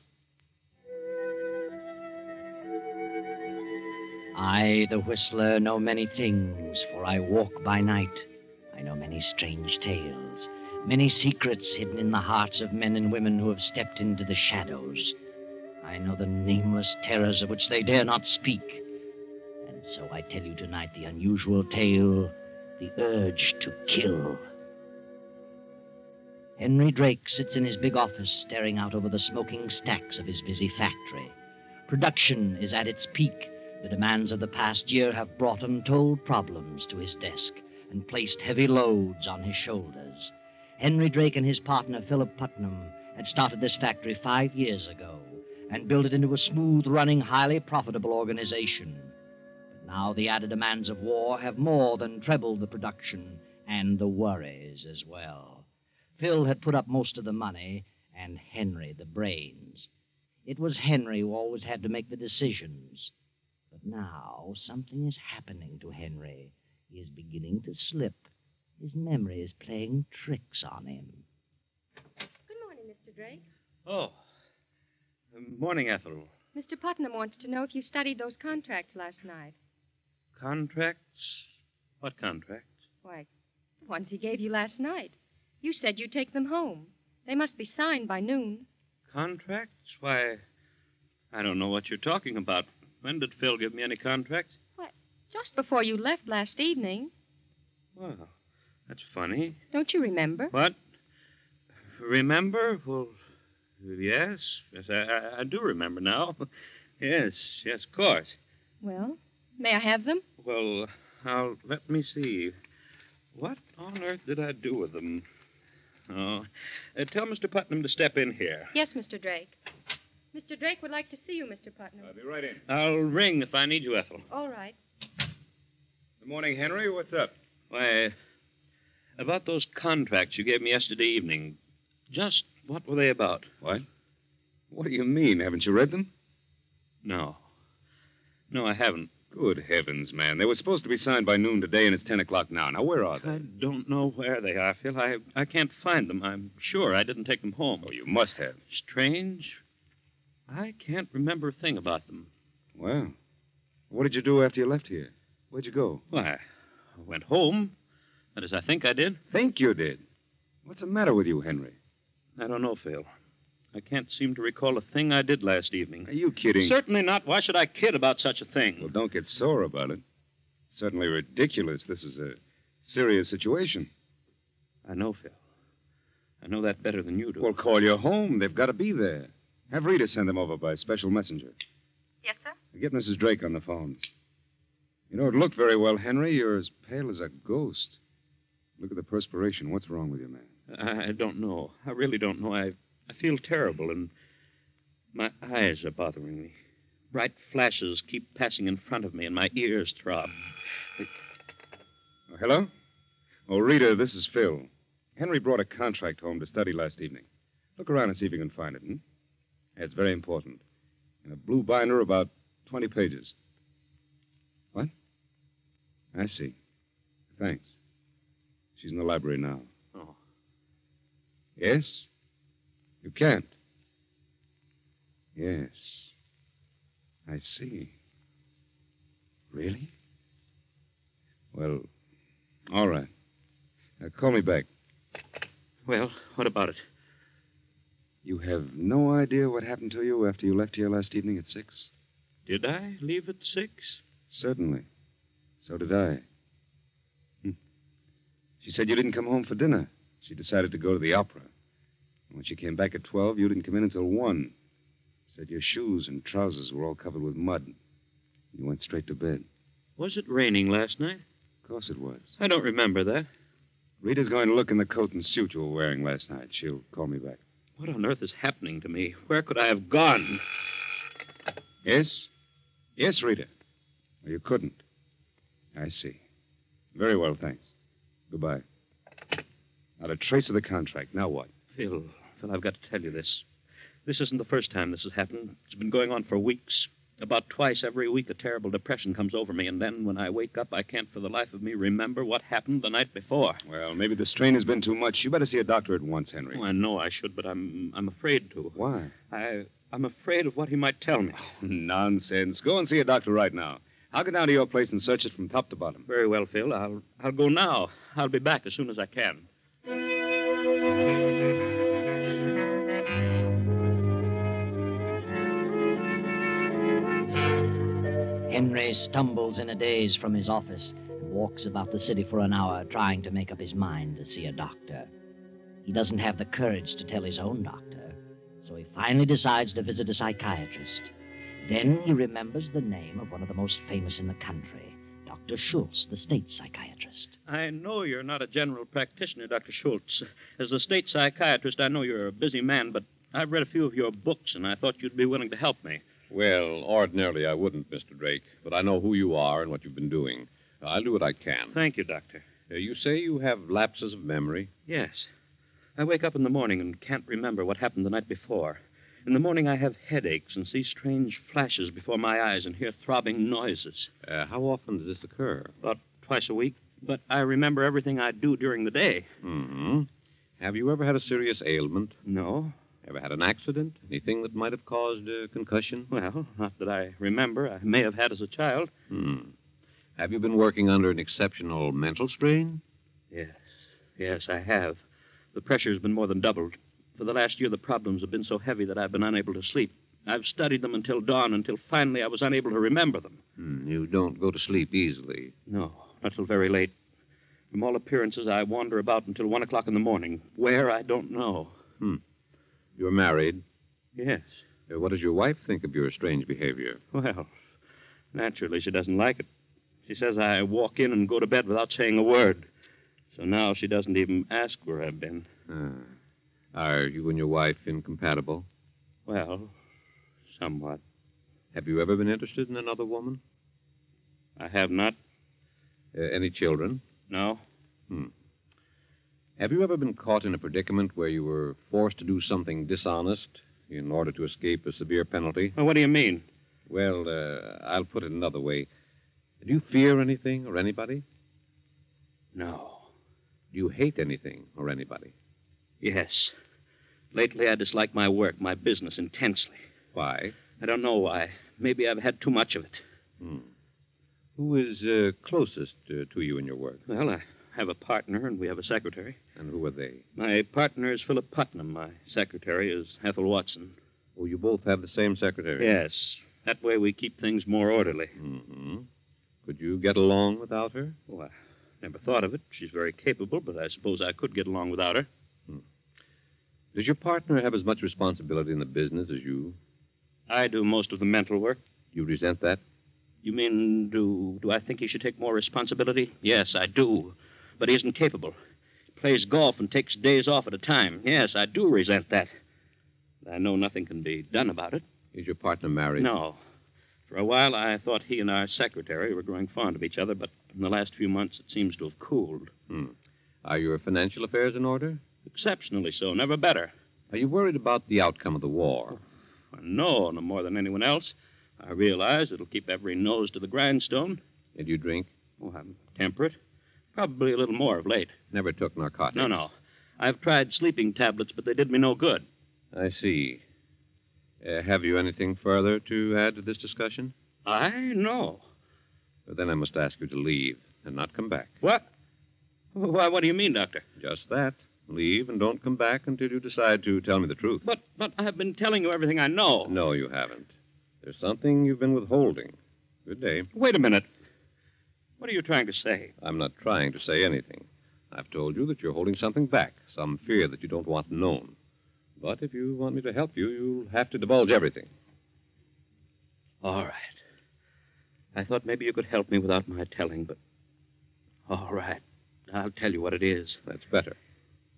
I, the Whistler, know many things, for I walk by night. I know many strange tales, many secrets hidden in the hearts of men and women who have stepped into the shadows. I know the nameless terrors of which they dare not speak. And so I tell you tonight the unusual tale, the urge to kill. Henry Drake sits in his big office, staring out over the smoking stacks of his busy factory. Production is at its peak. The demands of the past year have brought untold problems to his desk and placed heavy loads on his shoulders. Henry Drake and his partner, Philip Putnam, had started this factory 5 years ago and built it into a smooth-running, highly profitable organization. But now the added demands of war have more than trebled the production and the worries as well. Phil had put up most of the money and Henry the brains. It was Henry who always had to make the decisions. But now something is happening to Henry. He is beginning to slip. His memory is playing tricks on him. Good morning, Mr. Drake. Oh. Morning, Ethel. Mr. Putnam wants to know if you studied those contracts last night. Contracts? What contracts? Why, the ones he gave you last night. You said you'd take them home. They must be signed by noon. Contracts? Why, I don't know what you're talking about. When did Phil give me any contracts? What? Just before you left last evening. Well, that's funny. Don't you remember? What? Remember? Well, yes. Yes, I do remember now. Yes, of course. Well, may I have them? Well, let me see. What on earth did I do with them? Oh, tell Mr. Putnam to step in here. Yes, Mr. Drake. Mr. Drake would like to see you, Mr. Putnam. I'll be right in. I'll ring if I need you, Ethel. All right. Good morning, Henry. What's up? Why, about those contracts you gave me yesterday evening, just what were they about? What? What do you mean? Haven't you read them? No, I haven't. Good heavens, man. They were supposed to be signed by noon today, and it's 10 o'clock now. Now, where are they? I don't know where they are, Phil. I can't find them. I'm sure I didn't take them home. Oh, you must have. Strange. I can't remember a thing about them. Well, what did you do after you left here? Where'd you go? Why, I went home. That is, I think I did. Think you did? What's the matter with you, Henry? I don't know, Phil. I can't seem to recall a thing I did last evening. Are you kidding? Certainly not. Why should I kid about such a thing? Well, don't get sore about it. It's certainly ridiculous. This is a serious situation. I know, Phil. I know that better than you do. Well, call your home. They've got to be there. Have Rita send them over by special messenger. Yes, sir? Get Mrs. Drake on the phone. You don't look very well, Henry. You're as pale as a ghost. Look at the perspiration. What's wrong with you, man? I don't know. I really don't know. I feel terrible, and my eyes are bothering me. Bright flashes keep passing in front of me, and my ears throb. Oh, hello? Oh, Rita, this is Phil. Henry brought a contract home to study last evening. Look around and see if you can find it, It's very important. In a blue binder, about 20 pages. What? I see. Thanks. She's in the library now. Oh. Yes? You can't? Yes. I see. Really? Well, all right. Now, call me back. Well, what about it? You have no idea what happened to you after you left here last evening at 6? Did I leave at 6? Certainly. So did I. She said you didn't come home for dinner. She decided to go to the opera. When she came back at 12, you didn't come in until 1. Said your shoes and trousers were all covered with mud. You went straight to bed. Was it raining last night? Of course it was. I don't remember that. Rita's going to look in the coat and suit you were wearing last night. She'll call me back. What on earth is happening to me? Where could I have gone? Yes? Yes, Rita. Well, you couldn't. I see. Very well, thanks. Goodbye. Not a trace of the contract. Now what? Phil, Phil, I've got to tell you this. This isn't the first time this has happened. It's been going on for weeks. About twice every week, a terrible depression comes over me, and then when I wake up, I can't for the life of me remember what happened the night before. Well, maybe the strain has been too much. You better see a doctor at once, Henry. Oh, I know I should, but I'm afraid to. Why? I'm afraid of what he might tell me. Oh, nonsense. Go and see a doctor right now. I'll go down to your place and search it from top to bottom. Very well, Phil. I'll go now. I'll be back as soon as I can. Henry stumbles in a daze from his office and walks about the city for an hour trying to make up his mind to see a doctor. He doesn't have the courage to tell his own doctor, so he finally decides to visit a psychiatrist. Then he remembers the name of one of the most famous in the country, Dr. Schultz, the state psychiatrist. I know you're not a general practitioner, Dr. Schultz. As a state psychiatrist, I know you're a busy man, but I've read a few of your books, and I thought you'd be willing to help me. Well, ordinarily I wouldn't, Mr. Drake, but I know who you are and what you've been doing. I'll do what I can. Thank you, Doctor. You say you have lapses of memory? Yes. I wake up in the morning and can't remember what happened the night before. In the morning, I have headaches and see strange flashes before my eyes and hear throbbing noises. How often does this occur? About twice a week. But I remember everything I do during the day. Mm-hmm. Have you ever had a serious ailment? No. Ever had an accident? Anything that might have caused a concussion? Well, not that I remember. I may have had as a child. Have you been working under an exceptional mental strain? Yes, I have. The pressure's been more than doubled. For the last year, the problems have been so heavy that I've been unable to sleep. I've studied them until dawn, until finally I was unable to remember them. You don't go to sleep easily. No, not till very late. From all appearances, I wander about until 1 o'clock in the morning. Where, I don't know. You're married? Yes. What does your wife think of your strange behavior? Well, naturally, she doesn't like it. She says I walk in and go to bed without saying a word. So now she doesn't even ask where I've been. Are you and your wife incompatible? Well, somewhat. Have you ever been interested in another woman? I have not. Any children? No. Have you ever been caught in a predicament where you were forced to do something dishonest in order to escape a severe penalty? Well, what do you mean? Well, I'll put it another way. Do you fear anything or anybody? No. Do you hate anything or anybody? Yes. Lately, I dislike my work, my business, intensely. Why? I don't know why. Maybe I've had too much of it. Who is closest to you in your work? Well, I have a partner, and we have a secretary. And who are they? My partner is Philip Putnam. My secretary is Ethel Watson. Oh, you both have the same secretary? Yes. That way we keep things more orderly. Could you get along without her? Oh, I never thought of it. She's very capable, but I suppose I could get along without her. Does your partner have as much responsibility in the business as you? I do most of the mental work. You resent that? You mean, do I think he should take more responsibility? Yes, I do. But he isn't capable. He plays golf and takes days off at a time. Yes, I do resent that. I know nothing can be done about it. Is your partner married? No. For a while, I thought he and our secretary were growing fond of each other, but in the last few months, it seems to have cooled. Are your financial affairs in order? Exceptionally so, never better. Are you worried about the outcome of the war? No more than anyone else. I realize it'll keep every nose to the grindstone. And you drink? Oh, I'm temperate. Probably a little more of late. Never took narcotics? No. I've tried sleeping tablets, but they did me no good. I see. Have you anything further to add to this discussion? No. Then I must ask you to leave and not come back. What? Why, what do you mean, Doctor? Just that. Leave and don't come back until you decide to tell me the truth. But I've been telling you everything I know. No, you haven't. There's something you've been withholding. Good day. Wait a minute. What are you trying to say? I'm not trying to say anything. I've told you that you're holding something back, some fear that you don't want known. But if you want me to help you, you'll have to divulge everything. All right. I thought maybe you could help me without my telling, but... All right. I'll tell you what it is. That's better.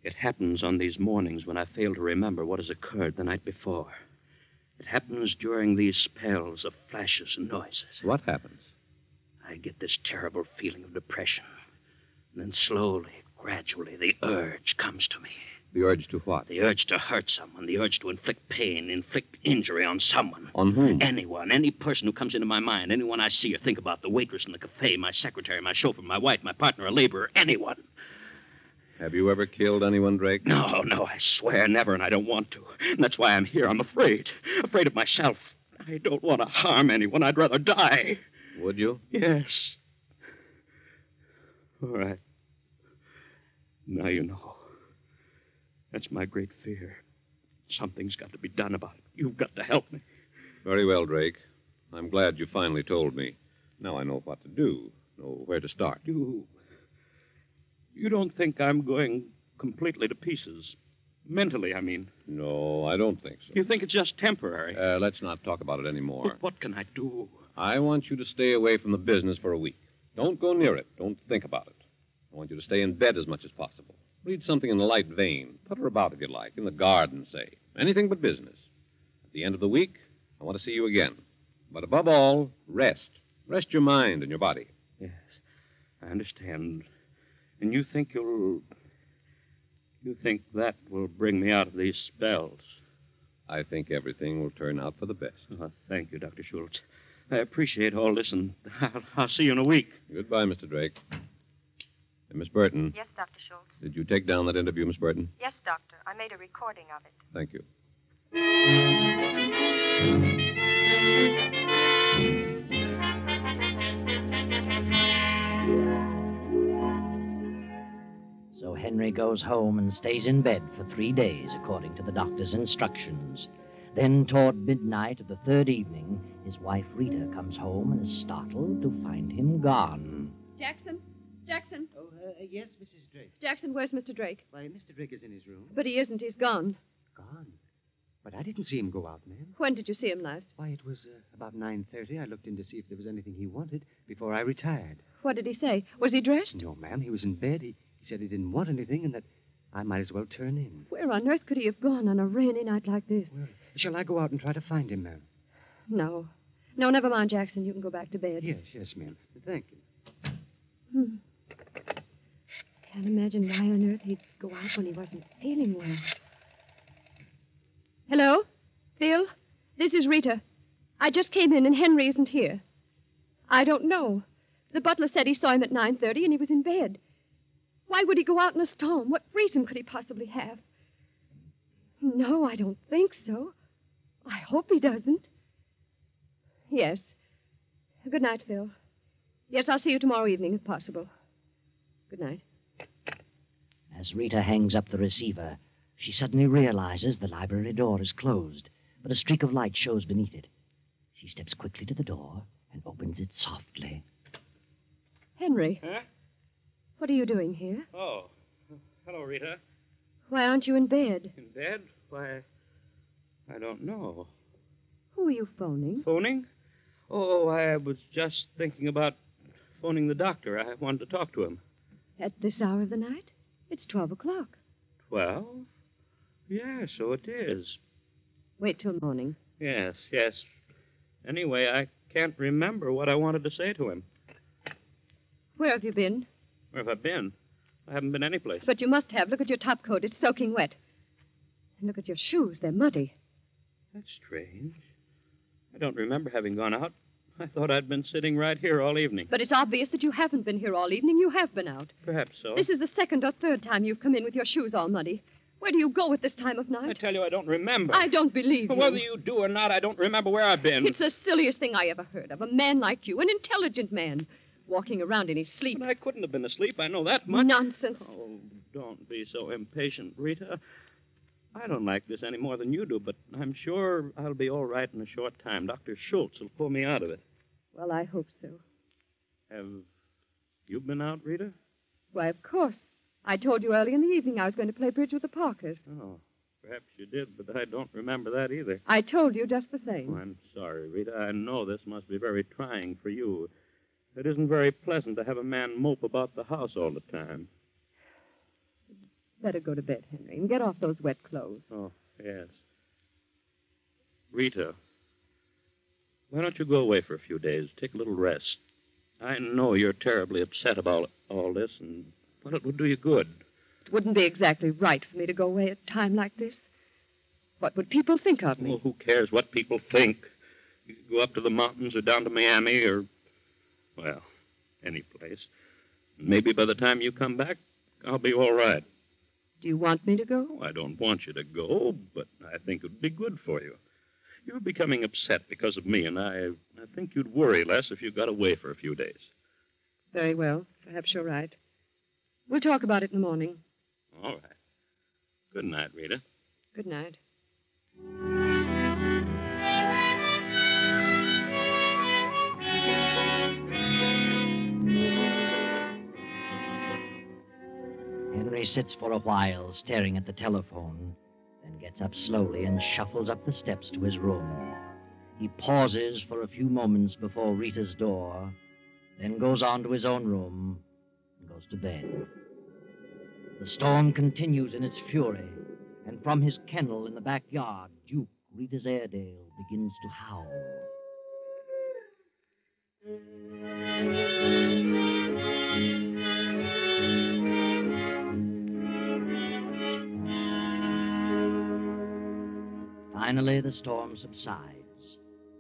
It happens on these mornings when I fail to remember what has occurred the night before. It happens during these spells of flashes and noises. What happens? I get this terrible feeling of depression. And then slowly, gradually, the urge comes to me. The urge to what? The urge to hurt someone, the urge to inflict pain, inflict injury on someone. On whom? Anyone, any person who comes into my mind, anyone I see or think about, the waitress in the cafe, my secretary, my chauffeur, my wife, my partner, a laborer, anyone. Have you ever killed anyone, Drake? No, I swear never, and I don't want to. And that's why I'm here. I'm afraid of myself. I don't want to harm anyone. I'd rather die. Would you? Yes. All right. Now you know. That's my great fear. Something's got to be done about it. You've got to help me. Very well, Drake. I'm glad you finally told me. Now I know what to do, know where to start. You don't think I'm going completely to pieces? Mentally, I mean. No, I don't think so. You think it's just temporary? Let's not talk about it anymore. But what can I do? I want you to stay away from the business for a week. Don't go near it. Don't think about it. I want you to stay in bed as much as possible. Read something in a light vein. Putter about, if you like, in the garden, say. Anything but business. At the end of the week, I want to see you again. But above all, rest. Rest your mind and your body. Yes, I understand. And you think you think that will bring me out of these spells? I think everything will turn out for the best. Oh, thank you, Dr. Schultz. I appreciate all this, and I'll see you in a week. Goodbye, Mr. Drake. Miss Burton. Yes, Dr. Schultz. Did you take down that interview, Miss Burton? Yes, Doctor. I made a recording of it. Thank you. So Henry goes home and stays in bed for 3 days, according to the doctor's instructions. Then, toward midnight of the third evening, his wife Rita comes home and is startled to find him gone. Jackson? Oh, yes, Mrs. Drake. Jackson, where's Mr. Drake? Why, Mr. Drake is in his room. But he isn't. He's gone. Gone? But I didn't see him go out, ma'am. When did you see him last? Why, it was about 9:30. I looked in to see if there was anything he wanted before I retired. What did he say? Was he dressed? No, ma'am. He was in bed. He said he didn't want anything and that I might as well turn in. Where on earth could he have gone on a rainy night like this? Well, shall I go out and try to find him, ma'am? No. No, never mind, Jackson. You can go back to bed. Yes, ma'am. Thank you. Can't imagine why on earth he'd go out when he wasn't feeling well. Hello? Phil? This is Rita. I just came in and Henry isn't here. I don't know. The butler said he saw him at 9:30 and he was in bed. Why would he go out in a storm? What reason could he possibly have? No, I don't think so. I hope he doesn't. Yes. Good night, Phil. Yes, I'll see you tomorrow evening if possible. Good night. As Rita hangs up the receiver, she suddenly realizes the library door is closed, but a streak of light shows beneath it. She steps quickly to the door and opens it softly. Henry. Huh? What are you doing here? Oh. Hello, Rita. Why aren't you in bed? In bed? Why, I don't know. Who are you phoning? Phoning? Oh, I was just thinking about phoning the doctor. I wanted to talk to him. At this hour of the night? It's 12 o'clock. 12? Yeah, so it is. Wait till morning. Yes. Anyway, I can't remember what I wanted to say to him. Where have you been? Where have I been? I haven't been anyplace. But you must have. Look at your top coat. It's soaking wet. And look at your shoes. They're muddy. That's strange. I don't remember having gone out. I thought I'd been sitting right here all evening. But it's obvious that you haven't been here all evening. You have been out. Perhaps so. This is the second or third time you've come in with your shoes all muddy. Where do you go at this time of night? I tell you, I don't remember. I don't believe you. Whether you do or not, I don't remember where I've been. It's the silliest thing I ever heard of. A man like you, an intelligent man, walking around in his sleep. But I couldn't have been asleep. I know that much. Nonsense. Oh, don't be so impatient, Rita. I don't like this any more than you do, but I'm sure I'll be all right in a short time. Dr. Schultz will pull me out of it. Well, I hope so. Have you been out, Rita? Why, of course. I told you early in the evening I was going to play bridge with the Parkers. Oh, perhaps you did, but I don't remember that either. I told you just the same. Oh, I'm sorry, Rita. I know this must be very trying for you. It isn't very pleasant to have a man mope about the house all the time. Better go to bed, Henry, and get off those wet clothes. Oh, yes. Rita, why don't you go away for a few days? Take a little rest. I know you're terribly upset about all this, and, well, it would do you good It wouldn't be exactly right for me to go away at a time like this. What would people think of me? Well, who cares what people think? You could go up to the mountains or down to Miami or, well, any place. Maybe by the time you come back, I'll be all right. Do you want me to go? Oh, I don't want you to go, but I think it would be good for you. You're becoming upset because of me, and I think you'd worry less if you got away for a few days. Very well. Perhaps you're right. We'll talk about it in the morning. All right. Good night, Rita. Good night. Henry sits for a while, staring at the telephone, then gets up slowly and shuffles up the steps to his room. He pauses for a few moments before Rita's door, then goes on to his own room and goes to bed. The storm continues in its fury, and from his kennel in the backyard, Duke, Rita's Airedale, begins to howl. Finally, the storm subsides.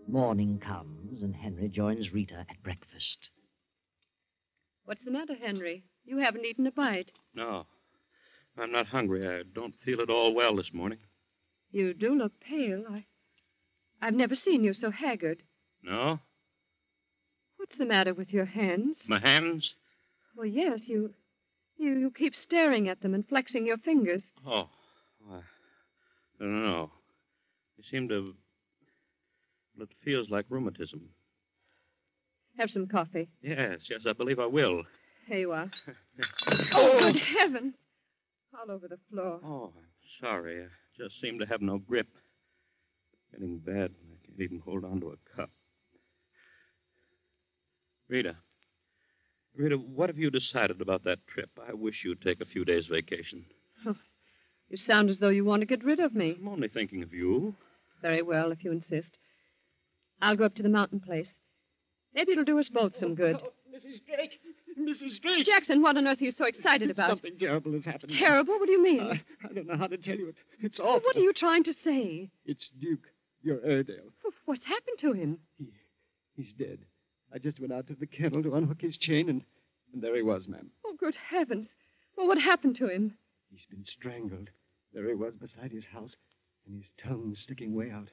Morning comes, and Henry joins Rita at breakfast. What's the matter, Henry? You haven't eaten a bite. No, I'm not hungry. I don't feel at all well this morning. You do look pale. I've never seen you so haggard. No? What's the matter with your hands? My hands? Well, yes, you keep staring at them and flexing your fingers. Oh, I don't know. They seem to... Well, it feels like rheumatism. Have some coffee. Yes, I believe I will. Here you are. Oh, good heavens. All over the floor. Oh, I'm sorry. I just seem to have no grip. Getting bad. I can't even hold on to a cup. Rita, what have you decided about that trip? I wish you'd take a few days' vacation. Oh, you sound as though you want to get rid of me. I'm only thinking of you. Very well, if you insist. I'll go up to the mountain place. Maybe it'll do us both some good. Oh, Mrs. Drake! Mrs. Drake! Jackson, what on earth are you so excited about? Something terrible has happened. Terrible? What do you mean? I don't know how to tell you. It's awful. Well, what are you trying to say? It's Duke, your Airedale. What's happened to him? He's dead. I just went out to the kennel to unhook his chain, and there he was, ma'am. Oh, good heavens. Well, what happened to him? He's been strangled. There he was beside his house, and his tongue sticking way out.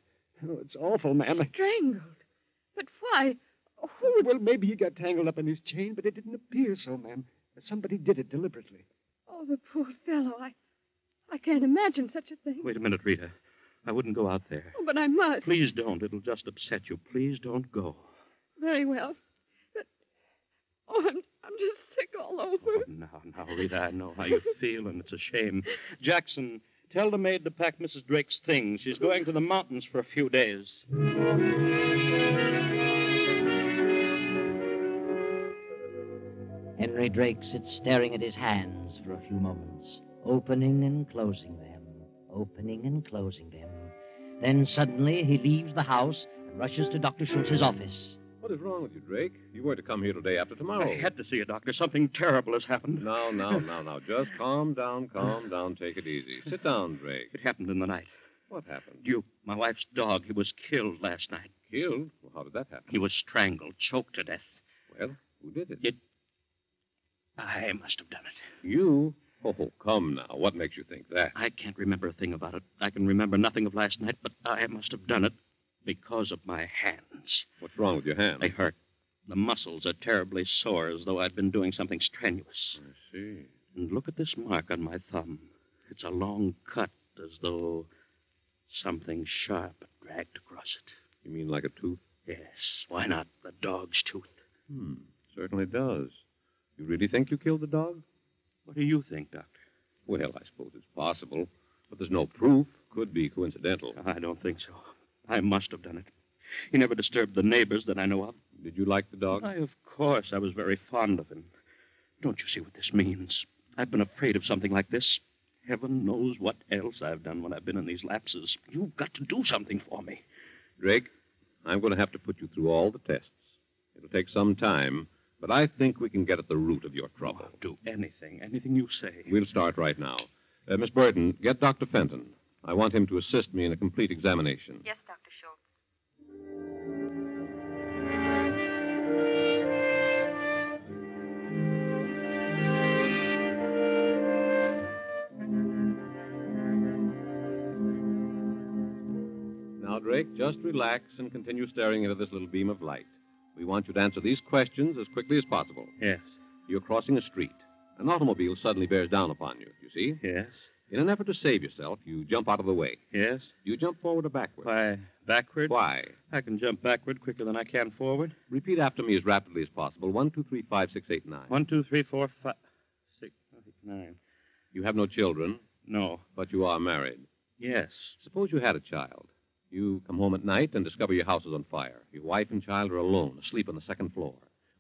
Oh, it's awful, ma'am. Strangled? But why? Who would... Well, maybe he got tangled up in his chain, but it didn't appear so, ma'am. Somebody did it deliberately. Oh, the poor fellow. I can't imagine such a thing. Wait a minute, Rita. I wouldn't go out there. Oh, but I must. Please don't. It'll just upset you. Please don't go. Very well. But, I'm just sick all over. Oh, now, Rita, I know how you feel, and it's a shame. Jackson, tell the maid to pack Mrs. Drake's things. She's going to the mountains for a few days. Henry Drake sits staring at his hands for a few moments, opening and closing them, opening and closing them. Then suddenly he leaves the house and rushes to Dr. Schultz's office. What is wrong with you, Drake? You were to come here today after tomorrow. I had to see a doctor. Something terrible has happened. Now. Just calm down. Take it easy. Sit down, Drake. It happened in the night. What happened? Duke, my wife's dog, he was killed last night. Killed? Well, how did that happen? He was strangled, choked to death. Well, who did it? I must have done it. You? Oh, come now. What makes you think that? I can't remember a thing about it. I can remember nothing of last night, but I must have done it because of my hands. What's wrong with your hands? They hurt. The muscles are terribly sore, as though I'd been doing something strenuous. I see. And look at this mark on my thumb. It's a long cut, as though something sharp dragged across it. You mean like a tooth? Yes. Why not? The dog's tooth. Certainly does. You really think you killed the dog? What do you think, Doctor? Well, I suppose it's possible, but there's no proof. Could be coincidental. I don't think so. I must have done it. He never disturbed the neighbors that I know of. Did you like the dog? Why, of course. I was very fond of him. Don't you see what this means? I've been afraid of something like this. Heaven knows what else I've done when I've been in these lapses. You've got to do something for me. Drake, I'm going to have to put you through all the tests. It'll take some time, But I think we can get at the root of your trouble. I'll do anything you say. We'll start right now. Miss Burton, get Dr. Fenton. I want him to assist me in a complete examination. Yes, Dr. Schultz. Now, Drake, just relax and continue staring into this little beam of light. We want you to answer these questions as quickly as possible. Yes. You're crossing a street. An automobile suddenly bears down upon you, you see? Yes. In an effort to save yourself, you jump out of the way. Yes. You jump forward or backward? Why, backward? Why? I can jump backward quicker than I can forward. Repeat after me as rapidly as possible. 1, 2, 3, 5, 6, 8, 9. 1, 2, 3, 4, 5, 6, 9. You have no children? No. But you are married? Yes. Suppose you had a child. You come home at night and discover your house is on fire. Your wife and child are alone, asleep on the second floor.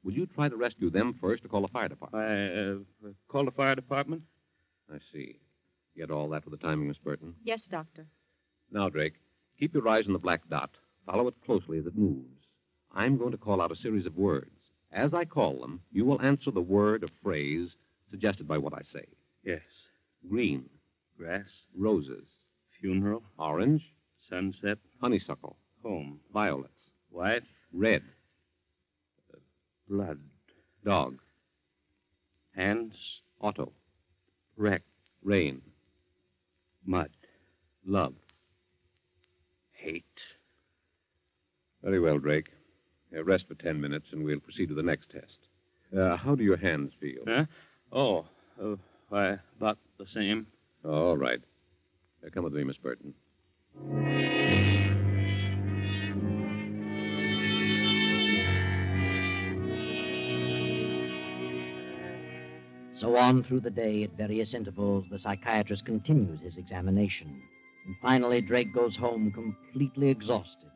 Will you try to rescue them first or call the fire department? Call the fire department? I see. Get all that with the timing, Miss Burton? Yes, Doctor. Now, Drake, keep your eyes on the black dot. Follow it closely as it moves. I'm going to call out a series of words. As I call them, you will answer the word or phrase suggested by what I say. Yes. Green. Grass. Roses. Funeral. Orange. Sunset. Honeysuckle. Home. Violets. Wife. Red. Blood. Dog. Hands. Auto. Wreck. Rain. Mud. Love. Hate. Very well, Drake. Rest for 10 minutes, and we'll proceed to the next test. How do your hands feel? Huh? Why, about the same. All right. Come with me, Miss Burton. So on through the day, at various intervals, the psychiatrist continues his examination. And finally, Drake goes home completely exhausted.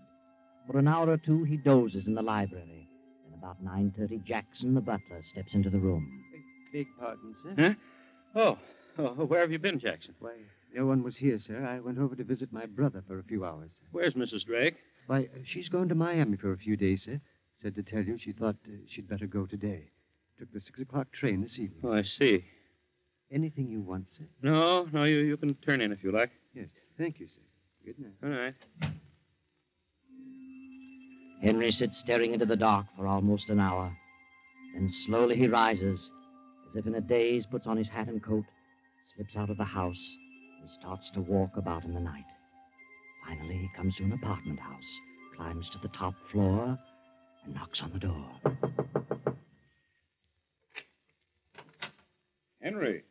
For an hour or two, he dozes in the library. Then about 9:30, Jackson, the butler, steps into the room. Beg pardon, sir. Huh? Where have you been, Jackson? Why, no one was here, sir. I went over to visit my brother for a few hours. Where's Mrs. Drake? Why, she's gone to Miami for a few days, sir. Said to tell you she thought she'd better go today. Took the 6 o'clock train this evening. Oh, I see. Anything you want, sir? No, you can turn in if you like. Yes, thank you, sir. Good night. All right. Henry sits staring into the dark for almost an hour. Then slowly he rises, as if in a daze, puts on his hat and coat, slips out of the house, and starts to walk about in the night. Finally, he comes to an apartment house, climbs to the top floor, and knocks on the door. Henry,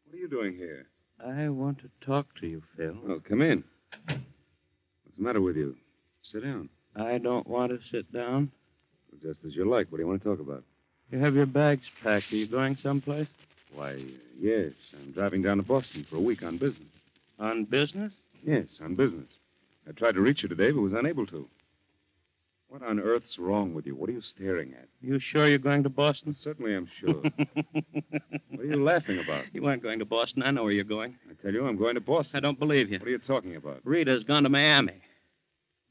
what are you doing here? I want to talk to you, Phil. Oh, come in. What's the matter with you? Sit down. I don't want to sit down. Well, just as you like. What do you want to talk about? You have your bags packed. Are you going someplace? Why, yes. I'm driving down to Boston for a week on business. On business? Yes, on business. I tried to reach you today, but was unable to. What on earth's wrong with you? What are you staring at? You sure you're going to Boston? Certainly I'm sure. What are you laughing about? You aren't going to Boston. I know where you're going. I tell you, I'm going to Boston. I don't believe you. What are you talking about? Rita's gone to Miami.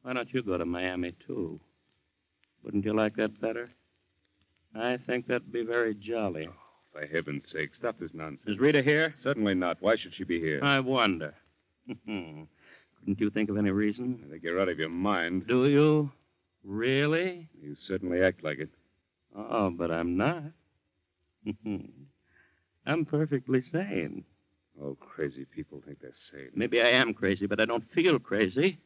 Why don't you go to Miami, too? Wouldn't you like that better? I think that'd be very jolly. Oh, for heaven's sake, stop this nonsense. Is Rita here? Certainly not. Why should she be here? I wonder. Couldn't you think of any reason? I think you're out of your mind. Do you? Really? You certainly act like it. Oh, but I'm not. I'm perfectly sane. Oh, crazy people think they're sane. Maybe I am crazy, but I don't feel crazy.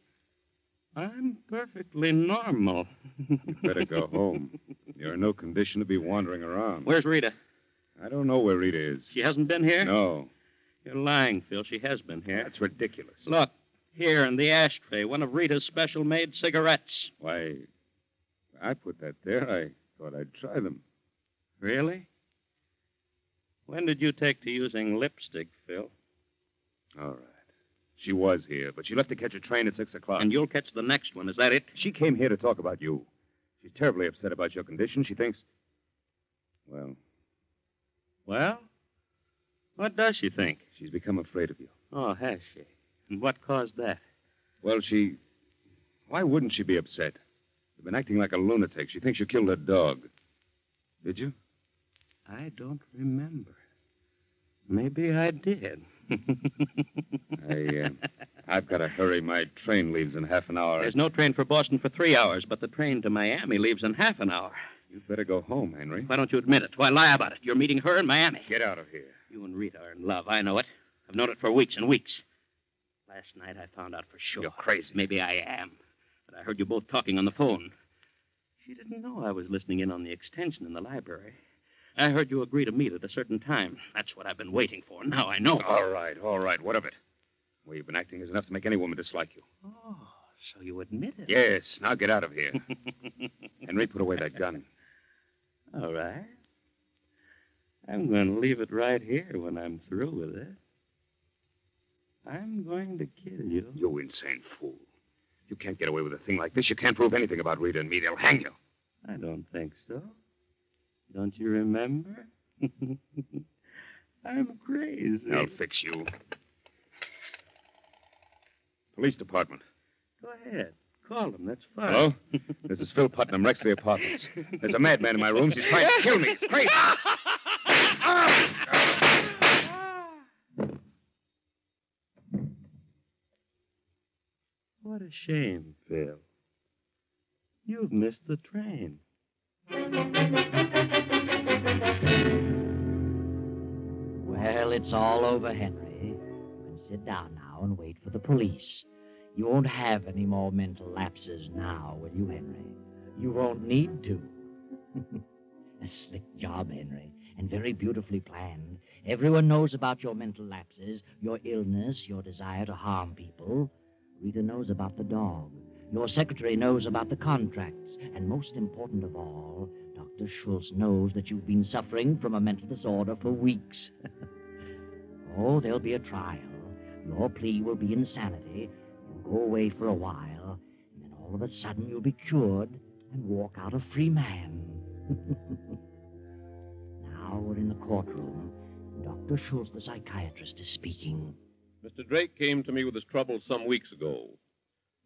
I'm perfectly normal. You better go home. You're in no condition to be wandering around. Where's Rita? I don't know where Rita is. She hasn't been here? No. You're lying, Phil. She has been here. That's ridiculous. Look, here in the ashtray, one of Rita's special-made cigarettes. Why, I put that there. I thought I'd try them. Really? When did you take to using lipstick, Phil? All right. She was here, but she left to catch a train at 6 o'clock. And you'll catch the next one, is that it? She came here to talk about you. She's terribly upset about your condition. She thinks... Well? What does she think? She's become afraid of you. Oh, has she? And what caused that? Well, Why wouldn't she be upset? You've been acting like a lunatic. She thinks you killed her dog. Did you? I don't remember. Maybe I did. I've got to hurry. My train leaves in half an hour. There's no train for Boston for 3 hours, but the train to Miami leaves in half an hour. You'd better go home, Henry. Why don't you admit it? Why lie about it? You're meeting her in Miami. Get out of here. You and Rita are in love. I know it. I've known it for weeks and weeks. Last night I found out for sure. You're crazy. Maybe I am. But I heard you both talking on the phone. She didn't know I was listening in on the extension in the library. I heard you agree to meet at a certain time. That's what I've been waiting for. Now I know. All right. What of it? The way you've been acting is enough to make any woman dislike you. Oh, so you admit it? Yes. Now get out of here. Henry, put away that gun. All right. I'm going to leave it right here when I'm through with it. I'm going to kill you. You insane fool. You can't get away with a thing like this. You can't prove anything about Rita and me. They'll hang you. I don't think so. Don't you remember? I'm crazy. I'll fix you. Police department. Go ahead. Call them. That's fine. Hello? This is Phil Putnam, Rexley Apartments. There's a madman in my rooms. He's trying to kill me. It's crazy. What a shame, Phil. You've missed the train. Well, it's all over, Henry. And sit down now and wait for the police. You won't have any more mental lapses now, will you, Henry? You won't need to. A slick job, Henry, and very beautifully planned. Everyone knows about your mental lapses, your illness, your desire to harm people. Rita knows about the dog. Your secretary knows about the contracts. And most important of all, Dr. Schultz knows that you've been suffering from a mental disorder for weeks. Oh, there'll be a trial. Your plea will be insanity. You'll go away for a while, and then all of a sudden you'll be cured and walk out a free man. Now we're in the courtroom. Dr. Schultz, the psychiatrist, is speaking. Mr. Drake came to me with his troubles some weeks ago.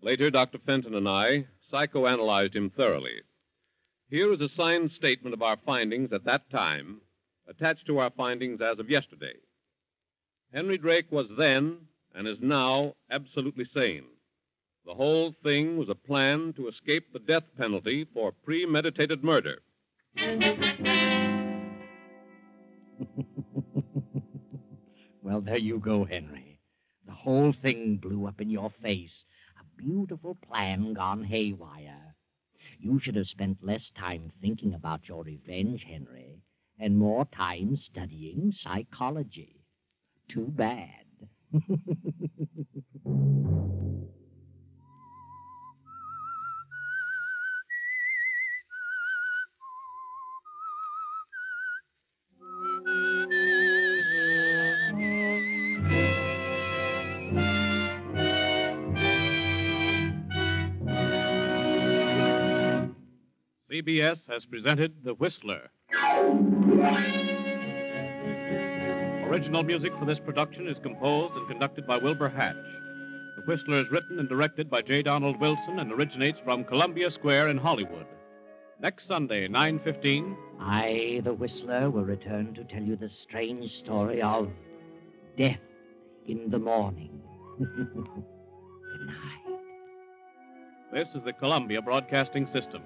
Later, Dr. Fenton and I psychoanalyzed him thoroughly. Here is a signed statement of our findings at that time, attached to our findings as of yesterday. Henry Drake was then, and is now, absolutely sane. The whole thing was a plan to escape the death penalty for premeditated murder. Well, there you go, Henry. The whole thing blew up in your face. A beautiful plan gone haywire. You should have spent less time thinking about your revenge, Henry, and more time studying psychology. Too bad. CBS has presented The Whistler. Original music for this production is composed and conducted by Wilbur Hatch. The Whistler is written and directed by J. Donald Wilson and originates from Columbia Square in Hollywood. Next Sunday, 9:15. I, the Whistler, will return to tell you the strange story of death in the morning. Good night. This is the Columbia Broadcasting System.